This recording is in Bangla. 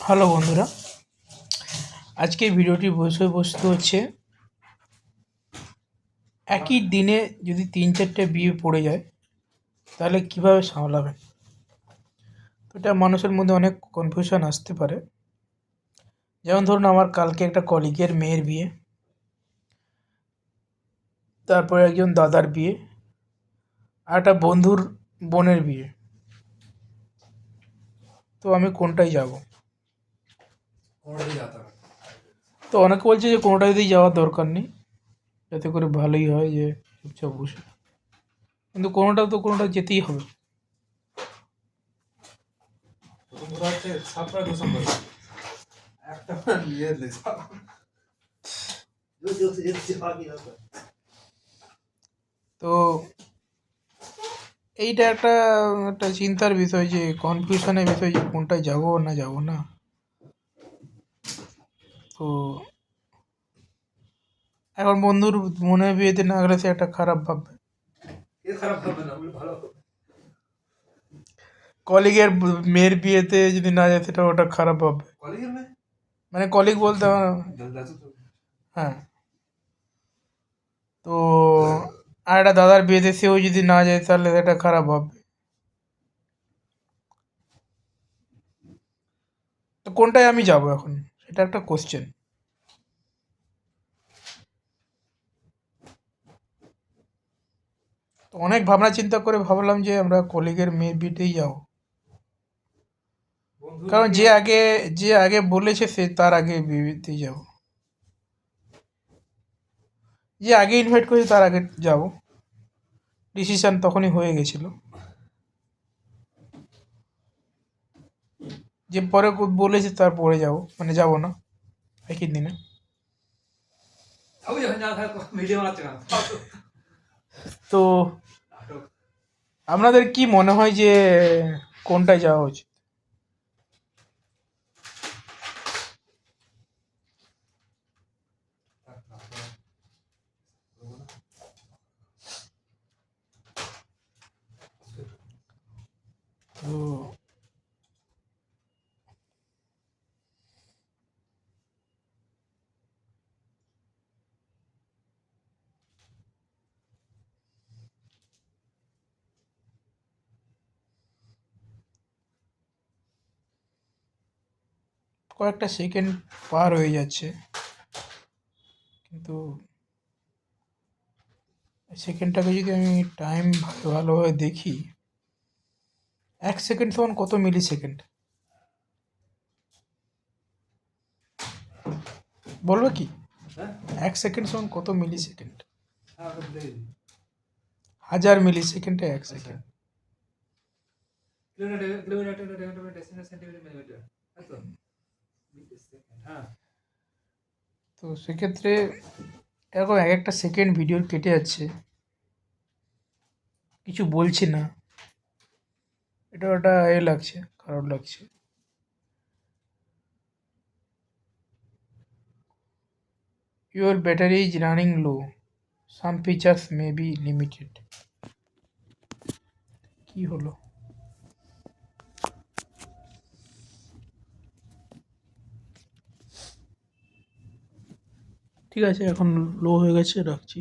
হ্যালো বন্ধুরা, আজকের ভিডিওটির বিষয়বস্তু হচ্ছে একই দিনে যদি 3-4টে বিয়ে পড়ে যায় তাহলে কীভাবে সামলাবেন। তো এটা মানুষের মধ্যে অনেক কনফিউশন আসতে পারে। যেমন ধরুন, আমার কালকে একটা কলিগের মেয়ের বিয়ে, তারপরে একজন দাদার বিয়ে, আর একটা বন্ধুর বোনের বিয়ে। তো আমি কোনটায় যাব? তো অনেকে বলছে যে কোনোটাতেই যাওয়ার দরকার নেই, যাতে করে ভালোই হয়, যে চুপচাপ বসে। কিন্তু কোনোটা যেতেই হবে। তো এইটা একটা একটা চিন্তার বিষয়, যে কনফিউশনের বিষয়, যে কোনটায় যাবো না যাব না। তো এখন বন্ধুর মনে বিয়েতে না গেলে সে একটা খারাপ ভাববে। কলিগের মেয়ের বিয়েতে যদি না যায়, সেটা ওটা খারাপ ভাববে। মানে কলিগ বলতে হ্যাঁ। তো আর একটা দাদার বিয়েতে সেও যদি না যায়, তাহলে সেটা খারাপ ভাববে। তো কোনটায় আমি যাব এখন, সেটা একটা কোশ্চেন। তো অনেক ভাবনা চিন্তা করে ভাবলাম যে আমরা কলিগের মেয়ের বিয়েতেই যাব। কারণ যে আগে বলেছে, সে তার আগে বিয়েতেই যাব। যে আগে ইনভাইট করেছে তার আগে যাব। ডিসিশন তখনই হয়ে গেছিল। যে পরে বলেছে তার পরে যাব, মানে যাব না একই দিনে। তো আপনাদের কি মনে হয় যে কোনটায় যাওয়া উচিত? তো কয়েকটা সেকেন্ড পার হয়ে যাচ্ছে, কিন্তু সেকেন্ডটাকে যদি আমি টাইম ভালোভাবে দেখি, 1 সেকেন্ড সমান কত মিলি সেকেন্ড বলবো কি? 1 সেকেন্ড সমান কত মিলি সেকেন্ড? 1000 মিলি সেকেন্ডে 1 সেকেন্ড। তো সেক্ষেত্রে এরকম এক একটা সেকেন্ড ভিডিওর কেটে যাচ্ছে, কিছু বলছি না, এটা ওটা লাগছে, খারাপ লাগছে। Your battery is running low. Some features may be limited. কি হলো? ঠিক আছে, এখন লো হয়ে গেছে, রাখছি।